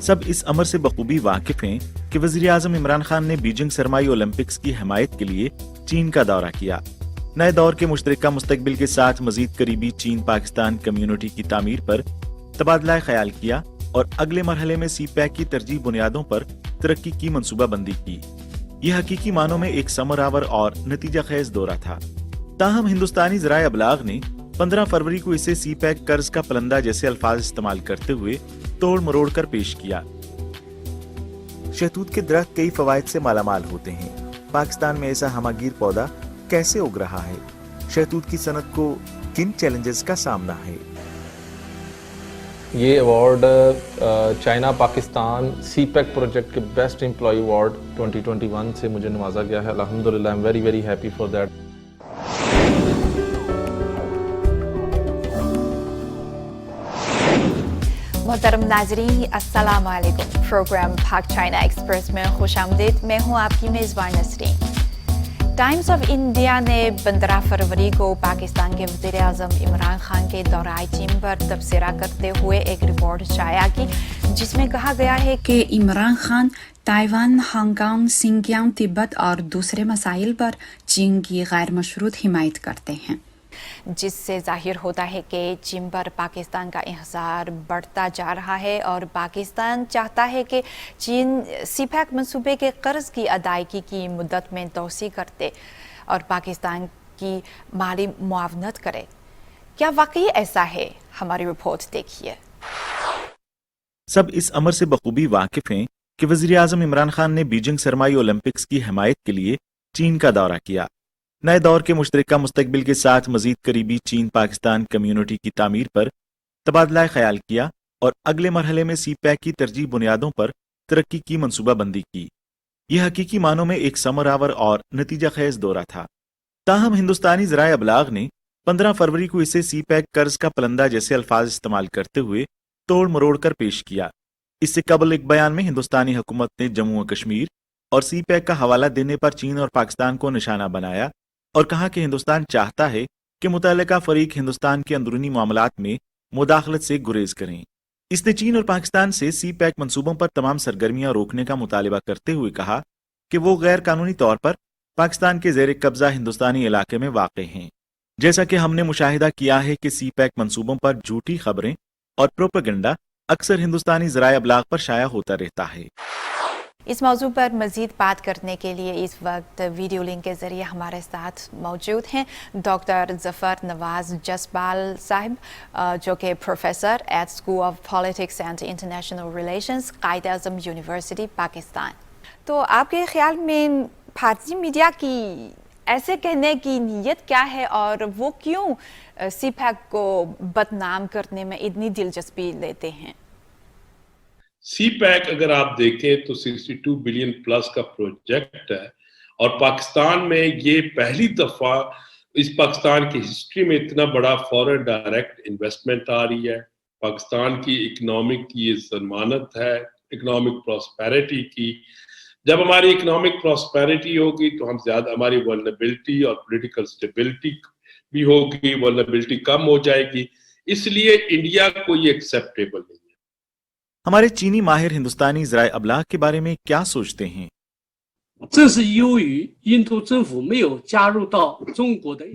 सब इस अमर से बखूबी वाकिफ हैं कि वजीर आजम इमरान खान ने बीजिंग सरमाई ओलंपिक्स की हिमायत के लिए चीन का दौरा किया। नए दौर के मुश्तरका मुस्तकबिल के साथ मजीद करीबी चीन पाकिस्तान कम्युनिटी की तामीर पर तबादला ख्याल किया और अगले मरहले में सी पैक की तरजीह बुनियादों पर तरक्की की मनसूबाबंदी की। यह हकीकी मानों में एक समरावर और नतीजा खेज दौरा था। ताहम हिंदुस्तानी ज़राए अबलाग ने 15 फरवरी को इसे सी पैक कर्ज का पलंदा जैसे अल्फाज इस्तेमाल करते हुए तोड़ मरोड़ कर पेश किया। शहतूत के दरख्त कई फवायद से मालामाल होते हैं। पाकिस्तान में ऐसा हमागीर पौधा कैसे उग रहा है? शहतूत की सनत को किन चैलेंजेस का सामना है? ये अवार्ड चाइना पाकिस्तान सी पैक प्रोजेक्ट के बेस्ट एम्प्लॉय अवार्ड 2021 से मुझे नवाजा गया है। अल्हम्दुलिल्लाह, I am very very happy for that. मोहतरम नाजरीन, अस्सलाम वालेकुम। प्रोग्राम पाक चाइना एक्सप्रेस में खुशामदीद। मैं हूँ आपकी मेज़बान नसरीन। टाइम्स ऑफ इंडिया ने 15 फरवरी को पाकिस्तान के वज़ीर आज़म इमरान खान के दौराए चीन पर तबसरा करते हुए एक रिपोर्ट शाया की, जिसमें कहा गया है कि Imran Khan Taiwan, Hong Kong, Sinkiang, Tibet और दूसरे मसाइल पर चीन की गैर मशरूत हिमायत करते हैं, जिससे जाहिर होता है कि चीन पर पाकिस्तान का इंहिसार बढ़ता जा रहा है और पाकिस्तान चाहता है कि चीन सीपैक मंसूबे के कर्ज की अदायगी की मुद्दत में तोसी करते और पाकिस्तान की माली मुआवनत करे। क्या वाकई ऐसा है? हमारी रिपोर्ट देखिए। सब इस अमर से बखूबी वाकिफ हैं कि वजीर आजम इमरान खान ने बीजिंग सरमाई ओलंपिक्स की हिमायत के लिए चीन का दौरा किया। नए दौर के मुश्तरका मुस्तकबिल के साथ मजीद करीबी चीन पाकिस्तान कम्युनिटी की तामीर पर तबादला ख्याल किया और अगले मरहले में सी पैक की तरजीह बुनियादों पर तरक्की की मनसूबाबंदी की। यह हकीकी मानों में एक समरावर और नतीजा खेज दौरा था। ताहम हिंदुस्तानी ज़राए अबलाग ने 15 फरवरी को इसे सी पैक कर्ज का पलंदा जैसे अल्फाज इस्तेमाल करते हुए तोड़ मरोड़ कर पेश किया। इससे कबल एक बयान में हिंदुस्तानी हुकूमत ने जम्मू और कश्मीर और सी पैक का हवाला देने पर चीन और पाकिस्तान को निशाना बनाया और कहा कि हिंदुस्तान चाहता है कि मुतल्लिका फरीक हिंदुस्तान के अंदरूनी मामलात में मुदाखलत से गुरेज करें। इसने चीन और पाकिस्तान से सी पैक मंसूबों पर तमाम सरगर्मियां रोकने का मुतालिबा करते हुए कहा कि वो गैर कानूनी तौर पर पाकिस्तान के जेर कब्जा हिंदुस्तानी इलाके में वाक़ हैं। जैसा कि हमने मुशाहिदा किया है कि सी पैक मंसूबों पर झूठी खबरें और प्रोपेगेंडा अक्सर हिंदुस्तानी ज़राए अबलाग पर शाया होता रहता है। इस मौजू पर मज़ीद बात करने के लिए इस वक्त वीडियो लिंक के ज़रिए हमारे साथ मौजूद हैं डॉक्टर ज़फ़र नवाज़ जसपाल साहिब, जो कि professor at school of politics and international relations, Quaid-e-Azam university, Pakistan. तो आपके ख्याल में भारतीय मीडिया की ऐसे कहने की नीयत क्या है और वो क्यों सीपैक को बदनाम करने में इतनी दिलचस्पी लेते हैं? सी पैक अगर आप देखें तो 62 बिलियन प्लस का प्रोजेक्ट है और पाकिस्तान में ये पहली दफा इस पाकिस्तान की हिस्ट्री में इतना बड़ा फॉरेन डायरेक्ट इन्वेस्टमेंट आ रही है। पाकिस्तान की इकोनॉमिक की ये जमानत है, इकोनॉमिक प्रॉस्पेरिटी की। जब हमारी इकोनॉमिक प्रॉस्पेरिटी होगी तो हम ज्यादा हमारी वल्नरेबिलिटी और पॉलिटिकल स्टेबिलिटी भी होगी, वल्नरेबिलिटी कम हो जाएगी। इसलिए इंडिया को ये एक्सेप्टेबल नहीं है। हमारे चीनी माहिर हिंदुस्तानी ज़राए अबलाग के बारे में क्या सोचते हैं?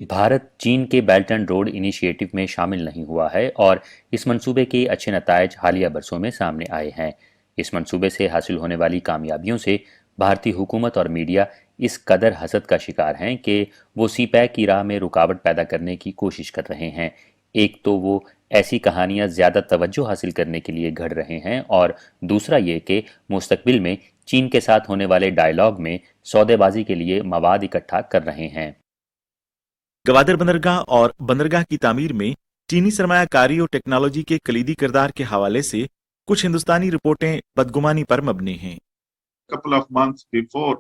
भारत चीन के बेल्ट एंड रोड इनिशिएटिव में शामिल नहीं हुआ है और इस मंसूबे के अच्छे नतायज हालिया बरसों में सामने आए हैं। इस मंसूबे से हासिल होने वाली कामयाबियों से भारतीय हुकूमत और मीडिया इस कदर हसद का शिकार हैं कि वो सी पैक की राह में रुकावट पैदा करने की कोशिश कर रहे हैं। एक तो वो ऐसी कहानियां ज़्यादा तवज्जो हासिल करने के लिए घड़ रहे हैं और दूसरा ये कि मुस्तकबिल में चीन के साथ होने वाले डायलॉग में सौदेबाजी के लिए मवाद इकट्ठा कर रहे हैं। गवादर बंदरगाह और बंदरगाह की तामीर में चीनी सरमायाकारी और टेक्नोलॉजी के कलीदी किरदार के हवाले से कुछ हिंदुस्तानी रिपोर्टें बदगुमानी पर मबनी हैं। Couple of months before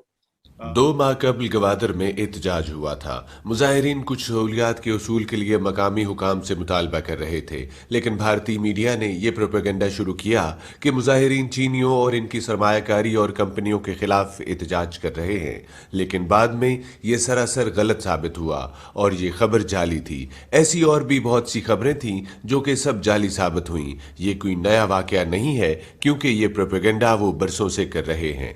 2 माह قبل गवादर में एहतजाज हुआ था। मुजाहिरीन कुछ सहूलियात के उसूल के लिए मकामी हुकाम से मुतालबा कर रहे थे, लेकिन भारतीय मीडिया ने यह प्रोपेगेंडा शुरू किया कि मुजाहिरीन चीनियों और इनकी सरमायाकारी और कंपनियों के खिलाफ एहतजाज कर रहे हैं, लेकिन बाद में यह सरासर गलत साबित हुआ और ये खबर जाली थी। ऐसी और भी बहुत सी खबरें थीं जो कि सब जाली साबित हुईं। ये कोई नया वाकया नहीं है, क्योंकि ये प्रोपेगेंडा वो बरसों से कर रहे हैं।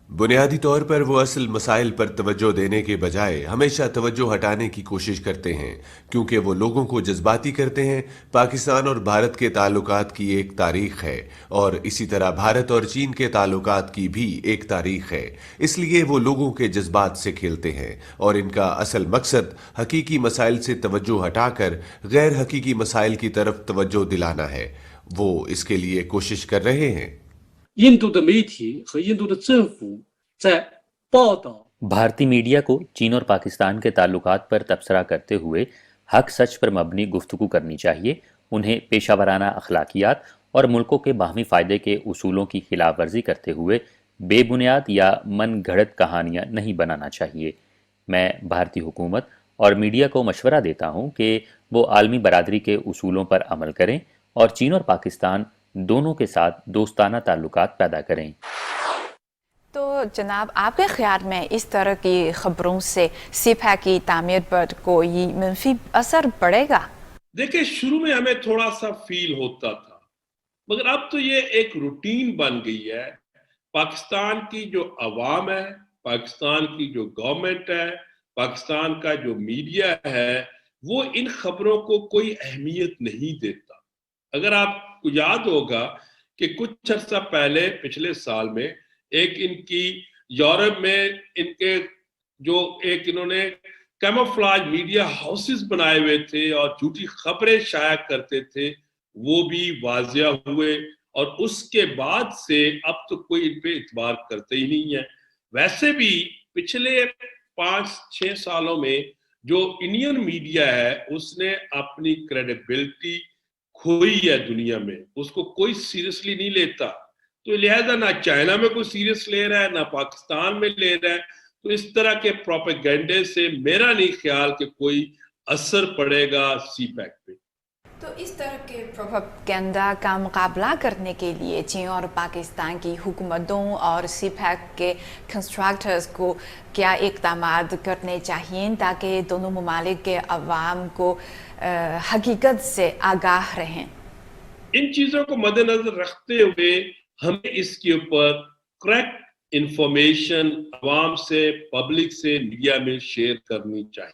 बुनियादी तौर पर वो असल मसाइल पर तवज्जो देने के बजाय हमेशा तवज्जो हटाने की कोशिश करते हैं, क्योंकि वो लोगों को जज्बाती करते हैं। पाकिस्तान और भारत के ताल्लुकात की एक तारीख है और इसी तरह भारत और चीन के ताल्लुकात की भी एक तारीख है, इसलिए वो लोगों के जज्बात से खेलते हैं और इनका असल मकसद हकीकी मसाइल से तवज्जो हटाकर गैर हकीकी मसाइल की तरफ तवज्जो दिलाना है। वो इसके लिए कोशिश कर रहे हैं। 印度的媒体和印度的政府在报道 भारतीय मीडिया को चीन और पाकिस्तान के ताल्लुकात पर तबसरा करते हुए हक सच पर मबनी गुफ्तगू करनी चाहिए। उन्हें पेशावराना अखलाकियात और मुल्कों के बाहमी फ़ायदे के उसूलों की खिलाफ वर्जी करते हुए बेबुनियाद या मन घड़त कहानियाँ नहीं बनाना चाहिए। मैं भारतीय हुकूमत और मीडिया को मशवरा देता हूँ कि वो आलमी बरादरी के उसूलों पर अमल करें और चीन और पाकिस्तान दोनों के साथ दोस्ताना ताल्लुकात पैदा करें। तो जनाब, आपके ख्याल में इस तरह की खबरों से सीपैक की तामीर पर कोई मनफी असर पड़ेगा? देखिए, शुरू में हमें थोड़ा सा फील होता था, मगर अब तो ये एक रूटीन बन गई है। पाकिस्तान की जो अवाम है, पाकिस्तान की जो गवर्नमेंट है, पाकिस्तान का जो मीडिया है, वो इन खबरों को कोई अहमियत नहीं देता। अगर आपको याद होगा कि कुछ अर्सा पहले पिछले साल में एक इनकी यूरोप में इनके जो एक इन्होंने कैमोफ्लेज मीडिया हाउसेस बनाए हुए थे और झूठी खबरें शाया करते थे, वो भी वाजिया हुए और उसके बाद से अब तो कोई इन पे इतबार करते ही नहीं है। वैसे भी पिछले 5-6 सालों में जो इंडियन मीडिया है उसने अपनी क्रेडिबिलिटी खोई है दुनिया में, उसको कोई सीरियसली नहीं लेता। तो लिहाजा ना चाइना में कोई सीरियस ले रहा है, ना पाकिस्तान में ले रहा है। तो इस तरह के प्रोपेगेंडे से मेरा नहीं ख्याल कि कोई असर पड़ेगा सीपैक पे। तो इस तरह के प्रोपेगेंडा का मुकाबला करने के लिए चीन और पाकिस्तान की हुकूमतों और सीपैक के कंस्ट्रक्टर्स को क्या इक़दामात करने चाहिए ताकि दोनों ममालिक के अवाम को हकीकत से आगाह रहें? इन चीज़ों को मद्देनजर रखते हुए हमें इसके ऊपर करेक्ट इंफॉर्मेशन अवाम से, पब्लिक से, मीडिया में शेयर करनी चाहिए।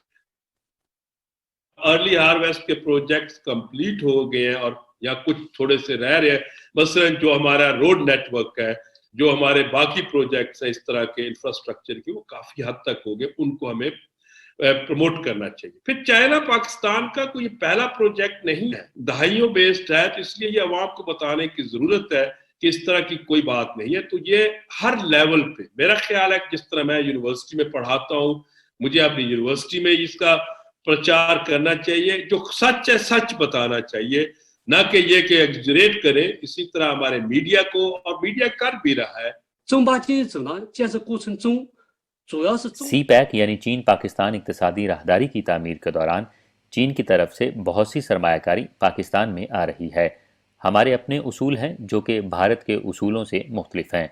अर्ली हार्वेस्ट के प्रोजेक्ट्स कंप्लीट हो गए हैं और या कुछ थोड़े से रह रहे हैं। मसलन जो हमारा रोड नेटवर्क है, जो हमारे बाकी प्रोजेक्ट्स हैं इस तरह के इंफ्रास्ट्रक्चर के, वो काफी हद तक हो गए, उनको हमें प्रमोट करना चाहिए। फिर चाइना पाकिस्तान का कोई पहला प्रोजेक्ट नहीं है, दहाइयों बेस्ड है, तो इसलिए ये अवाम को बताने की जरूरत है कि इस तरह की कोई बात नहीं है। तो ये हर लेवल पे मेरा ख्याल है कि जिस तरह मैं यूनिवर्सिटी में पढ़ाता हूँ, मुझे अपनी यूनिवर्सिटी में इसका प्रचार करना चाहिए। जो सच है सच बताना चाहिए, ना कि ये कि एग्जरेट करें। इसी तरह हमारे मीडिया को, और मीडिया कर भी रहा है। सीपैक यानी चीन पाकिस्तान इक्तिसादी राहदारी की तामीर के दौरान चीन की तरफ से बहुत सी सरमायाकारी पाकिस्तान में आ रही है। हमारे अपने उसूल हैं जो कि भारत के उसूलों से मुख्तलिफ हैं।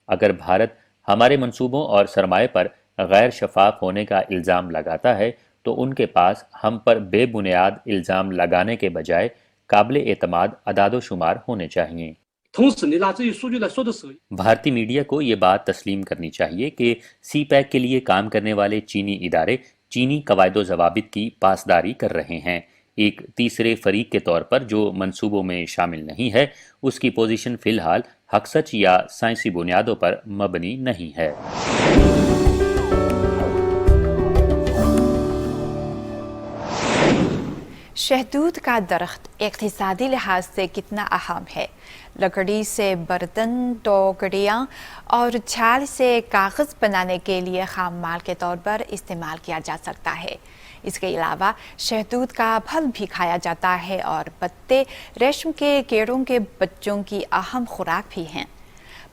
अगर भारत हमारे मंसूबों और सरमाए पर गैर शफाफ होने का इल्ज़ाम लगाता है तो उनके पास हम पर बेबुनियाद इल्ज़ाम लगाने के बजाय काबिल एतमाद अदाद-ओ-शुमार होने चाहिए। भारतीय मीडिया को ये बात तस्लीम करनी चाहिए कि सीपैक के लिए काम करने वाले चीनी इदारे चीनी कवायदो ज़वाबित की पासदारी कर रहे हैं। एक तीसरे फरीक के तौर पर जो मंसूबों में शामिल नहीं है, उसकी पोजीशन फ़िलहाल हक सच या साइंसी बुनियादों पर मबनी नहीं है। शहतूत का दरख्त इक़्तिसादी लिहाज से कितना अहम है? लकड़ी से बर्तन, टोकरियाँ और छाल से कागज़ बनाने के लिए खाम माल के तौर पर इस्तेमाल किया जा सकता है। इसके अलावा शहतूत का फल भी खाया जाता है और पत्ते रेशम के कीड़ों के बच्चों की अहम खुराक भी हैं।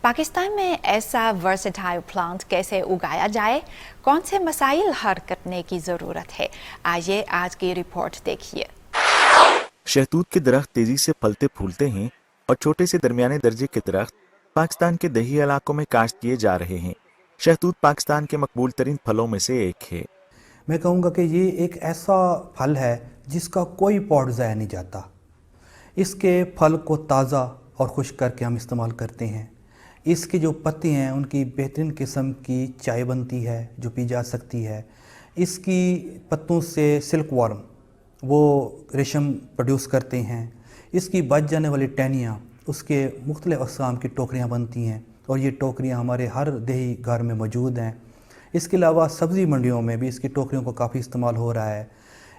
पाकिस्तान में ऐसा वर्सेटाइल प्लांट कैसे उगाया जाए, कौन से मसाइल हल करने की ज़रूरत है, आइए आज की रिपोर्ट देखिए। शहतूत के दरख्त तेजी से फलते फूलते हैं और छोटे से दरमियाने दर्जे के दरख्त पाकिस्तान के दही इलाकों में काश्त किए जा रहे हैं। शहतूत पाकिस्तान के मकबूल तरीन फलों में से एक है। मैं कहूँगा कि ये एक ऐसा फल है जिसका कोई पौध ज़ाया नहीं जाता। इसके फल को ताज़ा और खुश्क करके हम इस्तेमाल करते हैं। इसके जो पत्ते हैं उनकी बेहतरीन किस्म की चाय बनती है जो पी जा सकती है। इसकी पत्तों से सिल्क वर्म वो रेशम प्रोड्यूस करते हैं। इसकी बच जाने वाली टहनियाँ उसके मुख्तलिफ़ अक़साम की टोकरियाँ बनती हैं और ये टोकरियाँ हमारे हर देही घर में मौजूद हैं। इसके अलावा सब्ज़ी मंडियों में भी इसकी टोकरियों का काफ़ी इस्तेमाल हो रहा है।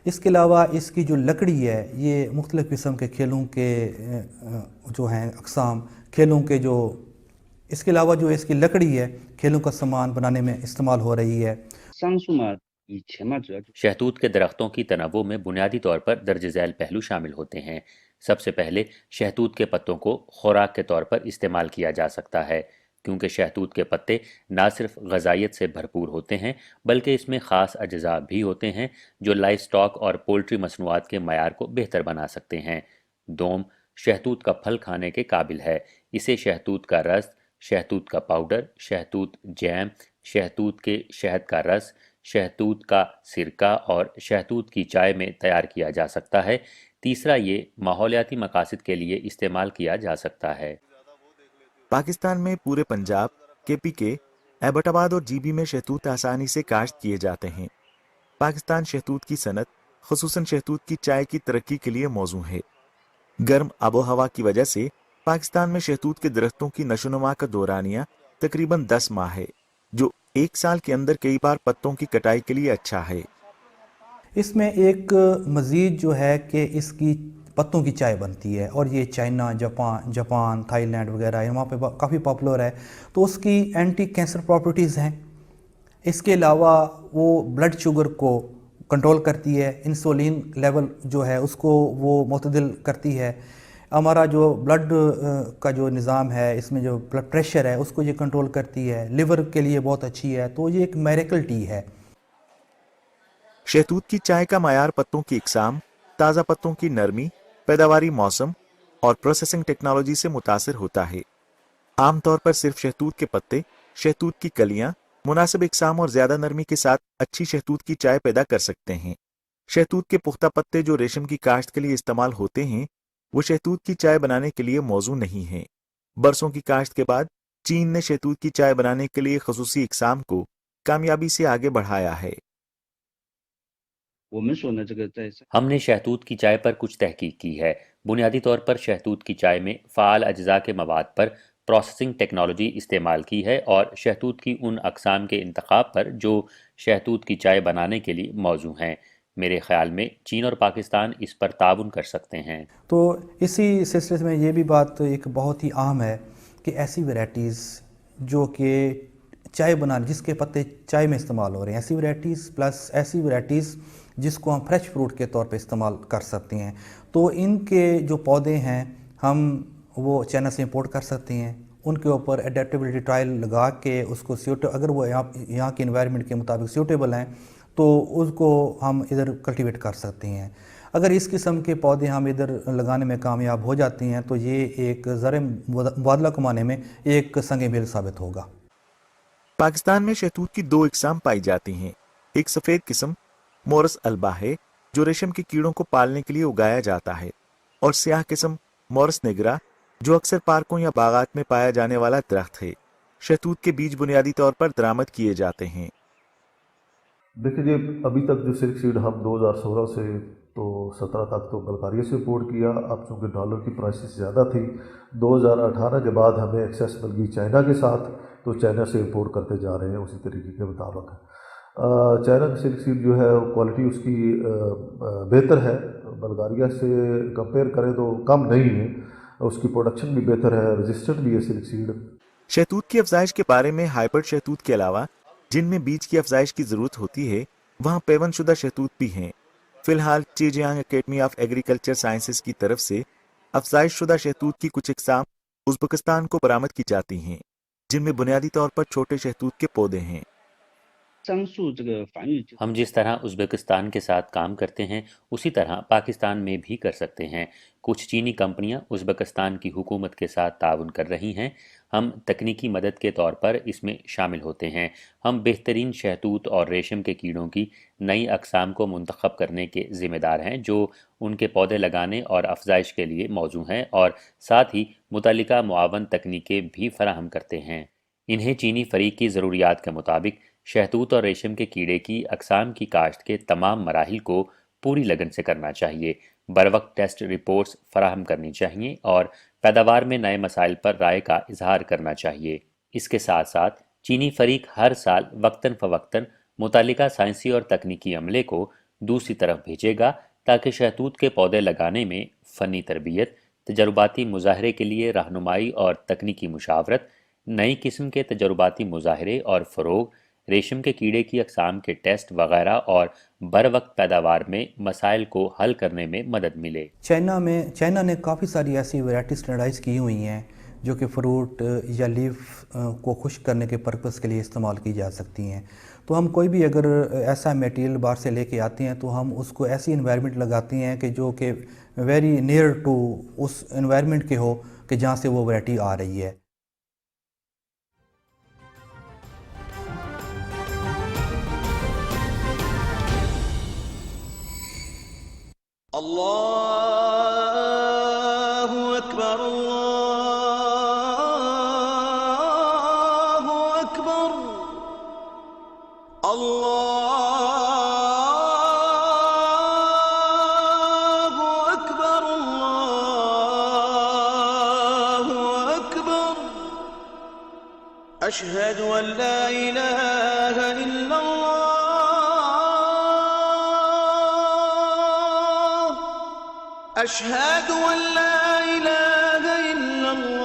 इसके अलावा इसकी जो लकड़ी है ये मुख्तलिफ़ किस्म के खेलों के जो हैं अक़साम खेलों के जो इसके अलावा जो इसकी लकड़ी है खेलों का सामान बनाने में इस्तेमाल हो रही है। शहतूत के दरख्तों की तनव्वुर में बुनियादी तौर पर दर्ज झैल पहलू शामिल होते हैं। सबसे पहले शहतूत के पत्तों को खुराक के तौर पर इस्तेमाल किया जा सकता है, क्योंकि शहतूत के पत्ते ना सिर्फ ग़िज़ाइयत से भरपूर होते हैं बल्कि इसमें ख़ास अज्जा भी होते हैं जो लाइव स्टॉक और पोल्ट्री मसनूआत के मयार को बेहतर बना सकते हैं। दोम, शहतूत का फल खाने के काबिल है। इसे शहतूत का रस, शहतूत का पाउडर, शहतूत जैम, शहतूत के शहद का रस, शहतूत का सिरका और शहतूत की चाय में तैयार किया जा सकता है। तीसरा, ये माहौलियाती मकासद के लिए इस्तेमाल किया जा सकता है। पाकिस्तान में पूरे पंजाब, KPK, एबटाबाद और GB में शहतूत आसानी से काश्त किए जाते हैं। पाकिस्तान शहतूत की सनत, खुसूसन शहतूत की चाय की तरक्की के लिए मौजू है। गर्म आबो हवा की वजह से पाकिस्तान में शहतूत के दरख्तों की नशोनुमा का दौरानिया तकरीबन 10 माह है, जो एक साल के अंदर कई बार पत्तों की कटाई के लिए अच्छा है। इसमें एक मज़ीद जो है कि इसकी पत्तों की चाय बनती है और ये चाइना, जापान, थाईलैंड वगैरह वहाँ पे काफ़ी पॉपुलर है। तो उसकी एंटी कैंसर प्रॉपर्टीज़ हैं। इसके अलावा वो ब्लड शुगर को कंट्रोल करती है, इंसुलिन लेवल जो है उसको वो मुतदिल करती है। हमारा जो ब्लड का जो निज़ाम है इसमें जो ब्लड प्रेशर है उसको ये कंट्रोल करती है। लिवर के लिए बहुत अच्छी है। तो ये एक मिरेकल टी है। शहतूत की चाय का मयार पत्तों की इकसाम, ताज़ा पत्तों की नरमी, पैदावारी मौसम और प्रोसेसिंग टेक्नोलॉजी से मुतासिर होता है। आमतौर पर सिर्फ शहतूत के पत्ते, शहतूत की कलियां मुनासिब इकसाम और ज्यादा नरमी के साथ अच्छी शहतूत की चाय पैदा कर सकते हैं। शहतूत के पुख्ता पत्ते जो रेशम की काश्त के लिए इस्तेमाल होते हैं वो शहतूत की चाय बनाने के लिए मौजू नहीं हैं। बरसों की काश्त के बाद चीन ने शहतूत की चाय बनाने के लिए खसूसी इकसाम को कामयाबी से आगे बढ़ाया है। हमने शहतूत की चाय पर कुछ तहकीक की है। बुनियादी तौर पर शहतूत की चाय में फ़ाल अज्जा के मवाद पर प्रोसेसिंग टेक्नोलॉजी इस्तेमाल की है और शहतूत की उन अक़साम के इंतखाब पर जो शहतूत की चाय बनाने के लिए मौजू हैं। मेरे ख़्याल में चीन और पाकिस्तान इस पर ताउन कर सकते हैं। तो इसी सिलसिले में ये भी बात एक बहुत ही अहम है कि ऐसी वैराइटीज़ जो कि चाय बनाने जिसके पत्ते चाय में इस्तेमाल हो रहे हैं, ऐसी वैराइटीज़ प्लस ऐसी वैराइटीज़ जिसको हम फ्रेश फ्रूट के तौर पे इस्तेमाल कर सकते हैं। तो इनके जो पौधे हैं हम वो चाइना से इंपोर्ट कर सकते हैं। उनके ऊपर एडेप्टेबिलिटी ट्रायल लगा के उसको अगर वो यहाँ के इन्वायरमेंट के मुताबिक सूटेबल हैं तो उसको हम इधर कल्टीवेट कर सकते हैं। अगर इस किस्म के पौधे हम इधर लगाने में कामयाब हो जाते हैं तो ये एक ज़र मुबादला कमाने में एक संग मील साबित होगा। पाकिस्तान में शहतूत की 2 इकसाम पाई जाती हैं। एक सफ़ेद किस्म मोरस अल्बा है जो रेशम के कीड़ों को पालने के लिए उगाया जाता है, और स्याह किस्म मोरस निगरा जो अक्सर पार्कों या बागात में पाया जाने वाला दरख्त है। शहतूत के बीज बुनियादी तौर पर दरामद किए जाते हैं। देखिए, अभी तक जो सिल्क सीड हम 2016 से तो 17 तक तो बल्गारिया से इंपोर्ट किया। अब चूँकि डॉलर की प्राइसेस ज़्यादा थी, 2018 के बाद हमें एक्सेस मिल गई चाइना के साथ, तो चाइना से इंपोर्ट करते जा रहे हैं उसी तरीके के मुताबिक। चाइना की सिल्क सीड जो है क्वालिटी उसकी बेहतर है, बल्गारिया से कंपेयर करें तो कम नहीं है, उसकी प्रोडक्शन भी बेहतर है, रेजिस्टेंट भी है सिल्क सीड। शहतूत की अफजाइश के बारे में हाइब्रिड शहतूत के अलावा जिनमें बीज की अफजाइश की ज़रूरत होती है वहाँ पेवन शुदा शहतूत भी हैं। फिलहाल ज़ेजियांग एकेडमी ऑफ एग्रीकल्चर साइंसेज की तरफ से अफजाइश शुदा शहतूत की कुछ इकसाम उज़्बेकिस्तान को बरामद की जाती हैं। जिनमें बुनियादी तौर पर छोटे शहतूत के पौधे हैं। 樟树这个繁育就 हम जिस तरह उज़्बेकिस्तान के साथ काम करते हैं उसी तरह पाकिस्तान में भी कर सकते हैं। कुछ चीनी कंपनियां उज़्बेकिस्तान की हुकूमत के साथ ताउन कर रही हैं। हम तकनीकी मदद के तौर पर इसमें शामिल होते हैं। हम बेहतरीन शहतूत और रेशम के कीड़ों की नई अक़साम को मुंतखब करने के ज़िम्मेदार हैं जो उनके पौधे लगाने और अफजाइश के लिए मौजू हैं और साथ ही मुतल्लिका मुआवन तकनीकें भी फराहम करते हैं। इन्हें चीनी फरीक की ज़रूरियात के मुताबिक शहतूत और रेशम के कीड़े की अक़साम की काश्त के तमाम मराहिल को पूरी लगन से करना चाहिए। बरवक्त टेस्ट रिपोर्ट्स फराहम करनी चाहिए और पैदावार में नए मसाइल पर राय का इजहार करना चाहिए। इसके साथ साथ चीनी फरीक हर साल वक्तन फ़वक्तन मुतल्लिका साइंसी और तकनीकी अमले को दूसरी तरफ भेजेगा ताकि शहतूत के पौधे लगाने में फ़नी तरबियत, तजर्बाती मुजाहरे के लिए रहनुमाई और तकनीकी मुशावरत, नई किस्म के तजर्बाती मुजाहरे और फ़रोग, रेशम के कीड़े की अक़साम के टेस्ट वगैरह और बर वक्त पैदावार में मसाइल को हल करने में मदद मिले। चाइना ने काफ़ी सारी ऐसी वैरायटी स्टैंडर्डाइज़ की हुई हैं जो कि फ्रूट या लीफ को खुश्क करने के पर्पस के लिए इस्तेमाल की जा सकती हैं। तो हम कोई भी अगर ऐसा मटेरियल बाहर से लेके आते हैं तो हम उसको ऐसी इन्वायरमेंट लगाते हैं कि जो कि वेरी नियर टू उस इन्वायरमेंट के हो कि जहाँ से वो वैरायटी आ रही है। अल्लाहु अकबर अल्लाहु अकबर अल्लाहु अकबर अल्लाहु अकबर अशहदु अन ला इलाहा इल्लल्लाह أشهد أن لا إله إلا الله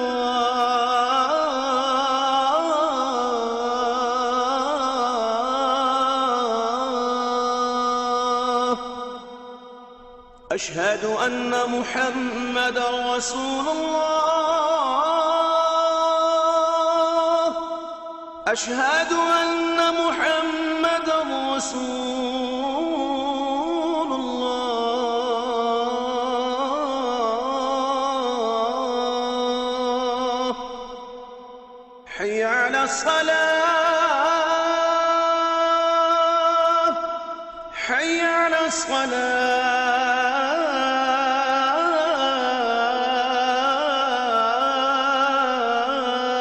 أشهد أن محمد رسول الله أشهد أن محمد رسول الله حي على الصلاة حي على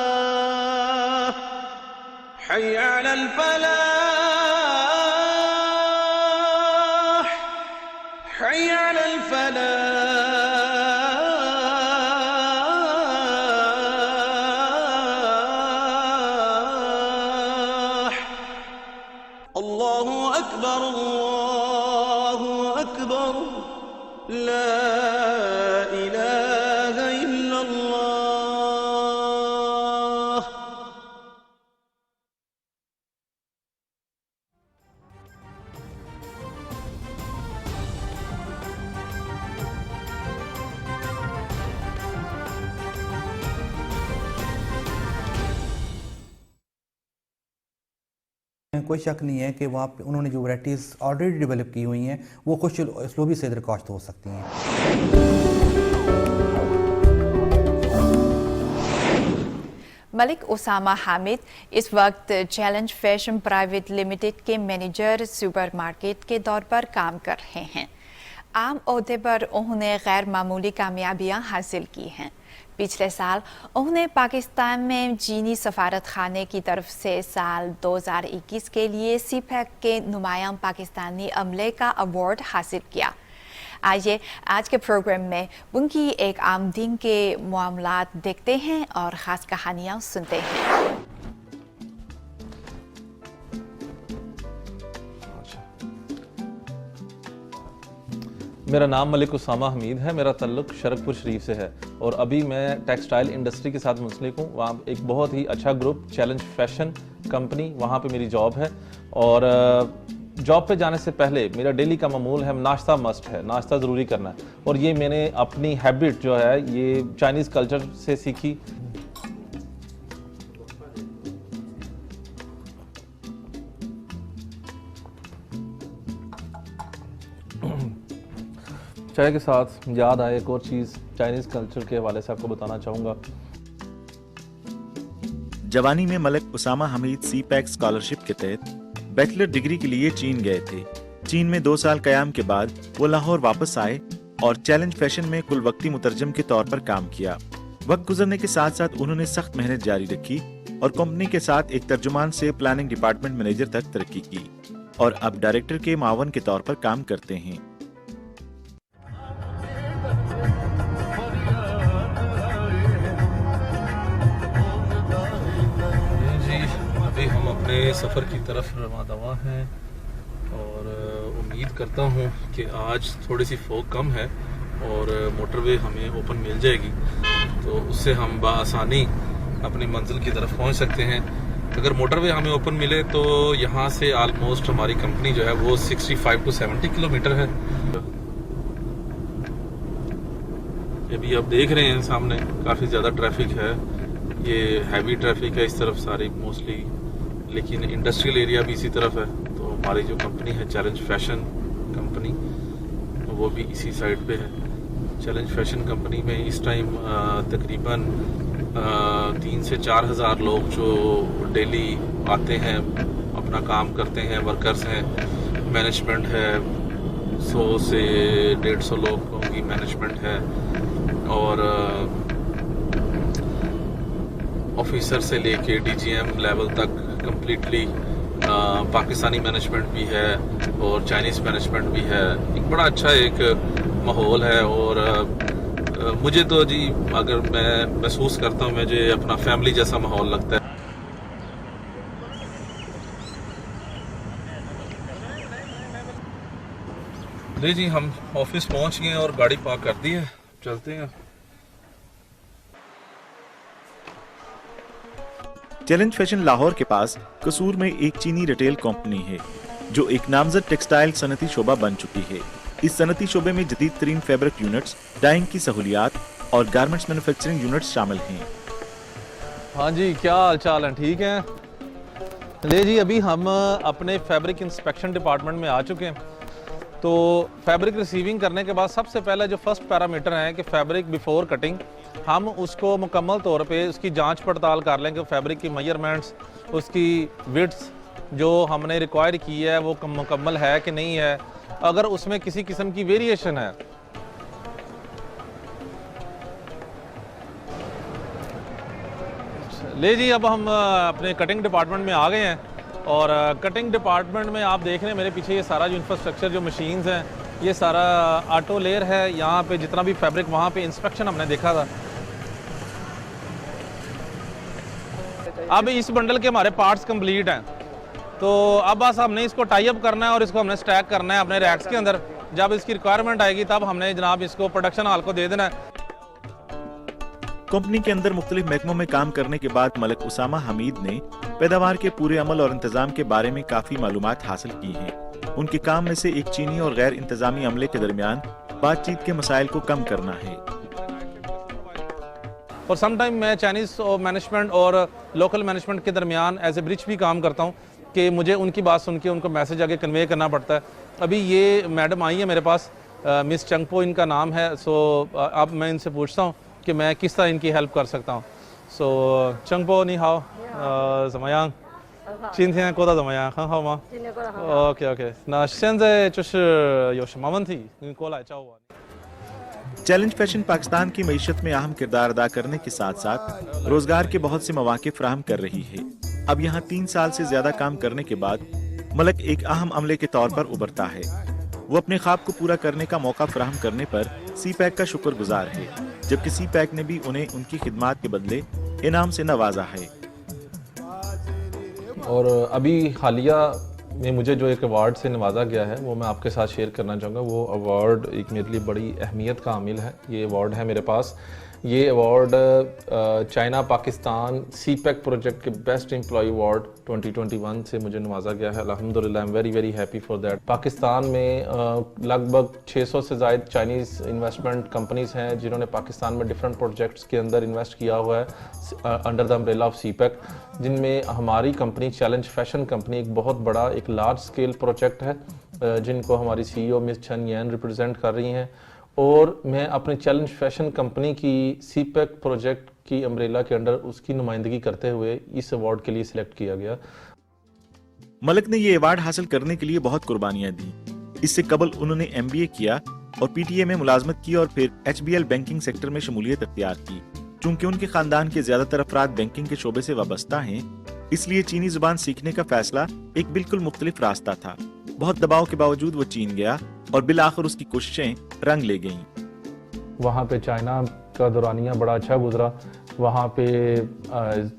الصلاة حي على الفلاح حي على الفلاح الله أكبر الله أكبر لا إله إلا الله कोई शक नहीं है कि वहाँ पे उन्होंने जो वैराइटीज़ ऑलरेडी डेवलप की हुई हैं वो कुछ स्लोबी से दरकाश्त हो सकती हैं। मलिक उसामा हामिद इस वक्त चैलेंज फैशन प्राइवेट लिमिटेड के मैनेजर सुपरमार्केट के दौर पर काम कर रहे हैं। आम ओहदे पर उन्होंने गैर मामूली कामयाबियां हासिल की हैं। पिछले साल उन्होंने पाकिस्तान में चीनी सफारत खाने की तरफ से साल 2021 के लिए सीपैक के नुमायां पाकिस्तानी अमले का अवार्ड हासिल किया। आइए आज के प्रोग्राम में उनकी एक आम दिन के मामलात देखते हैं और ख़ास कहानियाँ सुनते हैं। मेरा नाम मलिक उसामा हमीद है। मेरा तल्लुक़ शरकपुर शरीफ से है और अभी मैं टेक्सटाइल इंडस्ट्री के साथ मुंसलिक हूँ। वहाँ एक बहुत ही अच्छा ग्रुप चैलेंज फैशन कंपनी, वहाँ पे मेरी जॉब है। और जॉब पे जाने से पहले मेरा डेली का मामूल है नाश्ता मस्ट है, नाश्ता ज़रूरी करना है। और ये मैंने अपनी हैबिट जो है ये चाइनीज़ कल्चर से सीखी। چائے کے ساتھ یاد آئے ایک اور چیز چائنیز کلچر کے حوالے سے آپ کو بتانا چاہوں گا. جوانی میں ملک اسامہ حمید سی پیک اسکالرشپ کے تحت بیچلر ڈگری کے لیے چین گئے تھے. چین میں 2 سال قیام کے بعد وہ لاہور واپس آئے اور چیلنج فیشن میں کل وقتی مترجم کے طور پر کام کیا. وقت گزرنے کے ساتھ ساتھ انہوں نے سخت محنت جاری رکھی اور کمپنی کے ساتھ ایک ترجمان سے پلاننگ ڈپارٹمنٹ مینیجر تک ترقی کی اور اب ڈائریکٹر کے معاون کے طور پر کام کرتے ہیں. جی ابھی ہم اپنے سفر کی طرف رواں دواں ہیں اور امید کرتا ہوں کہ آج تھوڑی سی فوگ کم ہے اور موٹر وے ہمیں اوپن مل جائے گی تو اس سے ہم بآسانی اپنی منزل کی طرف پہنچ سکتے ہیں. اگر موٹر وے ہمیں اوپن ملے تو یہاں سے آلموسٹ ہماری کمپنی جو ہے وہ 65 to 70 کلومیٹر ہے. ابھی آپ دیکھ رہے ہیں سامنے کافی زیادہ ٹریفک ہے, یہ ہیوی ٹریفک ہے اس طرف ساری موسٹلی, لیکن انڈسٹریل ایریا بھی اسی طرف ہے. تو ہماری جو کمپنی ہے چیلنج فیشن کمپنی وہ بھی اسی سائڈ پہ ہے. چیلنج فیشن کمپنی میں اس ٹائم تقریباً 3 سے 4 ہزار لوگ جو ڈیلی آتے ہیں اپنا کام کرتے ہیں, ورکرز ہیں, مینجمنٹ ہے 100 سے 150 لوگوں کی مینجمنٹ ہے اور آفیسر سے لے کے ڈی جی ایم لیول تک کمپلیٹلی پاکستانی مینجمنٹ بھی ہے اور چائنیز مینجمنٹ بھی ہے. ایک بڑا اچھا ایک ماحول ہے اور مجھے تو جی اگر میں محسوس کرتا ہوں مجھے اپنا فیملی جیسا ماحول لگتا ہے. جی ہم آفس پہنچ گئے اور گاڑی پارک کر دی ہے, چلتے ہیں. چیلنج فیشن لاہور کے پاس قصور میں ایک چینی ریٹیل کمپنی ہے جو ایک نامزد ٹیکسٹائل صنعتی شعبہ بن چکی ہے. اس صنعتی شعبے میں جدید ترین فیبرک یونٹس, ڈائنگ کی سہولیات اور گارمنٹس مینوفیکچرنگ یونٹس شامل ہیں. ہاں جی کیا حال چال ہیں, ٹھیک ہیں؟ لے جی ابھی ہم اپنے فیبرک انسپیکشن ڈپارٹمنٹ میں آ چکے ہیں. تو فیبرک ریسیونگ کرنے کے بعد سب سے پہلے جو فرسٹ پیرامیٹر ہیں کہ فیبرک بیفور کٹنگ, ہم اس کو مکمل طور پہ اس کی جانچ پڑتال کر لیں کہ فیبرک کی میجرمنٹس, اس کی وڈتھ جو ہم نے ریکوائر کی ہے وہ مکمل ہے کہ نہیں ہے. اگر اس میں کسی قسم کی ویریشن ہے لے جی اب ہم اپنے کٹنگ ڈپارٹمنٹ میں آ گئے ہیں اور کٹنگ ڈپارٹمنٹ میں آپ دیکھ رہے ہیں میرے پیچھے یہ سارا جو انفراسٹرکچر جو مشینز ہیں یہ سارا آٹو لیئر ہے. یہاں پہ جتنا بھی فیبرک وہاں پہ انسپیکشن ہم نے دیکھا تھا. اب اس بنڈل کے ہمارے پارٹس کمپلیٹ ہیں تو اب بس ہم نے اس کو ٹائی اپ کرنا ہے اور اس کو ہم نے سٹیک کرنا ہے اپنے ریکس کے اندر. جب اس کی ریکوائرمنٹ آئے گی تب ہم نے جناب اس کو پروڈکشن ہال کو دے دینا ہے. کمپنی کے اندر مختلف محکموں میں کام کرنے کے بعد ملک اسامہ حمید نے پیداوار کے پورے عمل اور انتظام کے بارے میں کافی معلومات حاصل کی ہیں. ان کے کام میں سے ایک چینی اور غیر انتظامی عملے کے درمیان بات چیت کے مسائل کو کم کرنا ہے. اور سم ٹائم میں چائنیز مینجمنٹ اور لوکل مینجمنٹ کے درمیان ایز اے برج بھی کام کرتا ہوں کہ مجھے ان کی بات سن کے ان کو میسج آگے کنوے کرنا پڑتا ہے. ابھی یہ میڈم آئی ہے میرے پاس, مس چنگپو ان کا نام ہے. سو اب میں ان سے پوچھتا ہوں کہ میں کس طرح ان کی ہیلپ کر سکتا ہوں. سو چنگپو نی ہاؤ, زمایانگ 今天过得怎么样？很好吗？今天过得很好。OK， 那现在就是有什么问题，你过来找我。چیلنج فیشن پاکستان کی معیشت میں اہم کردار ادا کرنے کے ساتھ ساتھ روزگار کے بہت سے مواقع فراہم کر رہی ہے. اب یہاں 3 سال سے زیادہ کام کرنے کے بعد ملک ایک اہم عملے کے طور پر ابھرتا ہے. وہ اپنے خواب کو پورا کرنے کا موقع فراہم کرنے پر سی پیک کا شکر گزار ہے, جبکہ سی پیک نے بھی انہیں ان کی خدمات کے بدلے انعام سے نوازا ہے. اور ابھی حالیہ میں مجھے جو ایک ایوارڈ سے نوازا گیا ہے وہ میں آپ کے ساتھ شیئر کرنا چاہوں گا. وہ ایوارڈ ایک میرے لیے بڑی اہمیت کا حامل ہے. یہ ایوارڈ ہے میرے پاس, یہ ایوارڈ چائنا پاکستان سی پیک پروجیکٹ کے بیسٹ امپلائی ایوارڈ 2021 سے مجھے نوازا گیا ہے. الحمدللہ I am very very happy for that. Pakistan میں لگ بھگ 600 سے زائد چائنیز انویسٹمنٹ کمپنیز ہیں جنہوں نے پاکستان میں ڈفرینٹ پروجیکٹس کے اندر انویسٹ کیا ہوا ہے under the umbrella of CPEC, جن میں ہماری کمپنی چیلنج فیشن کمپنی ایک بہت بڑا ایک لارج اسکیل پروجیکٹ ہے جن کو ہماری سی ای او مس چھن یین ریپرزینٹ کر رہی ہیں. اور میں اپنے چیلنج فیشن کمپنی کی سی پیک پروجیکٹ کی امبریلا کے انڈر اس کی نمائندگی کرتے ہوئے اس ایوارڈ کے لیے سلیکٹ کیا گیا۔ ملک نے یہ ایوارڈ حاصل کرنے کے لیے بہت قربانیاں دی۔ اس سے قبل انہوں نے MBA کیا اور PTA میں ملازمت کی اور پھر HBL بینکنگ سیکٹر میں شمولیت اختیار کی۔ چونکہ ان کے خاندان کے زیادہ تر افراد بینکنگ کے شعبے سے وابستہ ہیں، اس لیے چینی زبان سیکھنے کا فیصلہ ایک بالکل مختلف راستہ تھا۔ بہت دباؤ کے باوجود وہ چین گیا اور بالآخر اس کی کوششیں رنگ لے گئیں۔ وہاں پہ چائنا کا دورانیہ بڑا اچھا گزرا۔ وہاں پہ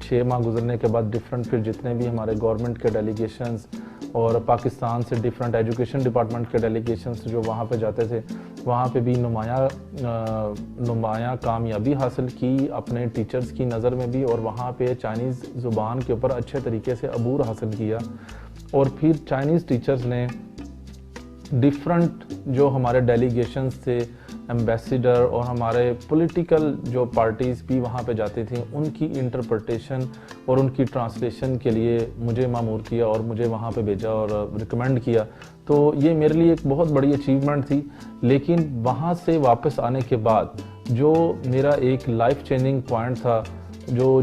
6 ماہ گزرنے کے بعد ڈیفرنٹ پھر جتنے بھی ہمارے گورنمنٹ کے ڈیلیگیشنز اور پاکستان سے ڈیفرنٹ ایجوکیشن ڈپارٹمنٹ کے ڈیلیگیشنز جو وہاں پہ جاتے تھے، وہاں پہ بھی نمایاں کامیابی حاصل کی اپنے ٹیچرز کی نظر میں بھی، اور وہاں پہ چائنیز زبان کے اوپر اچھے طریقے سے عبور حاصل کیا۔ اور پھر چائنیز ٹیچرز نے ڈیفرنٹ جو ہمارے ڈیلیگیشنز تھے، ایمبیسیڈر اور ہمارے پولیٹیکل جو پارٹیز بھی وہاں پہ جاتی تھیں، ان کی انٹرپریٹیشن اور ان کی ٹرانسلیشن کے لیے مجھے مامور کیا اور مجھے وہاں پہ بھیجا اور ریکمینڈ کیا۔ تو یہ میرے لیے ایک بہت بڑی اچیومنٹ تھی۔ لیکن وہاں سے واپس آنے کے بعد جو میرا ایک لائف چینجنگ پوائنٹ تھا،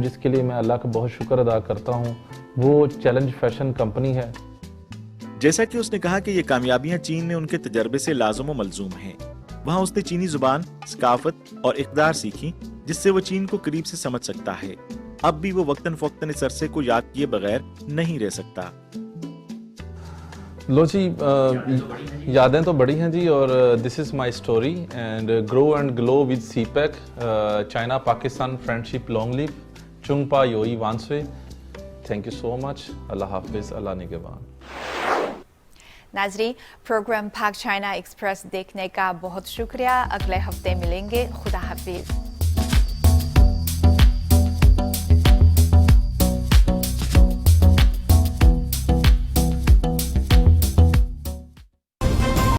جس کے لیے میں اللہ کا بہت شکر ادا کرتا ہوں، وہ چیلنج فیشن کمپنی ہے۔ جیسا کہ اس نے کہا کہ یہ کامیابیاں چین میں ان کے تجربے سے لازم و ملزوم ہیں۔ وہاں اس نے چینی زبان، ثقافت اور اقدار سیکھی، جس سے وہ چین کو قریب سے سمجھ سکتا ہے۔ اب بھی وہ وقتاً فوقتاً اس عرصے کو یاد کیے بغیر نہیں رہ سکتا۔ لو جی، یادیں تو بڑی ہیں جی، اور this is my story and grow and glow with CPEC, China Pakistan friendship long live, چنگ پا یوئی وانسوے۔ تھینک یو سو مچ۔ اللہ حافظ، اللہ نگہبان۔ ناظرین، پروگرام پاک چائنا ایکسپریس دیکھنے کا بہت شکریہ۔ اگلے ہفتے ملیں گے۔ خدا حافظ۔